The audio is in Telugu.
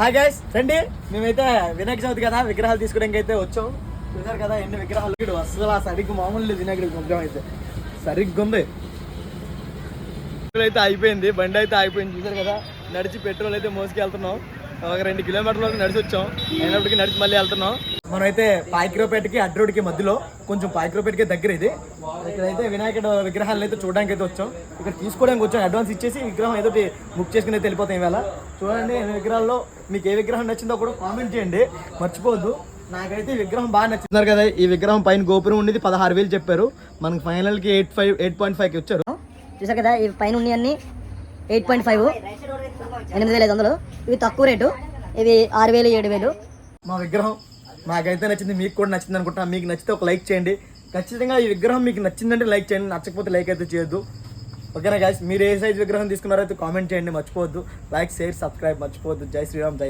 హాయ్ గైస్ రండి, మేమైతే వినాయక చవితి కదా విగ్రహాలు తీసుకోవడానికి అయితే వచ్చాం. చూసారు కదా ఎన్ని విగ్రహాలు, అసలు సరిగ్గా మామూలు లేదు. వినాయకుడి విగ్రహం అయితే సరిగ్గా ఉంది. అయితే అయిపోయింది, బండి అయితే అయిపోయింది. చూసారు కదా నడిచి పెట్రోల్ అయితే మోసుకెళ్తున్నాం. ఒక 2 కిలోమీటర్ల వరకు నడిచి వచ్చాం, అయినప్పటికీ నడిచి మళ్ళీ వెళ్తున్నాం. మనమైతే పాయకరావుపేటకి అడ్రోడ్కి మధ్యలో కొంచెం పాయకరావుపేటకి దగ్గర ఇది. ఇక్కడైతే వినాయకుడు విగ్రహాలను అయితే చూడడానికి అయితే వచ్చాం. ఇక్కడ తీసుకోవడానికి వచ్చాం, అడ్వాన్స్ ఇచ్చేసి విగ్రహం ఏదో బుక్ చేసుకుని అయితే వెళ్ళిపోతాం. ఇవాళ చూడండి విగ్రహాల్లో మీకు ఏ విగ్రహం నచ్చిందో కూడా కామెంట్ చేయండి, మర్చిపోవద్దు. నాకైతే ఈ విగ్రహం బాగా నచ్చుతున్నారు కదా. ఈ విగ్రహం పైన గోపురం ఉండేది 16,000 చెప్పారు, మనకి ఫైనల్కి 8.5కి వచ్చారు. చూసారు కదా ఇవి పైన అన్ని 8.5, 8,500. ఇవి తక్కువ రేటు, ఇవి 6,000, 7,000. మా విగ్రహం నాకైతే నచ్చింది, మీకు కూడా నచ్చింది అనుకుంటా. మీకు నచ్చితే ఒక లైక్ చేయండి. ఖచ్చితంగా ఈ విగ్రహం మీకు నచ్చిందంటే లైక్ చేయండి, నచ్చకపోతే లైక్ అయితే చేయొద్దు. ఓకేనా గైస్, మీరు ఏ సైజ్ విగ్రహం తీసుకున్నారో అయితే కామెంట్ చేయండి, మర్చిపోవద్దు. లైక్, షేర్, సబ్స్క్రైబ్ మర్చిపోవద్దు. జై శ్రీరామ్, జై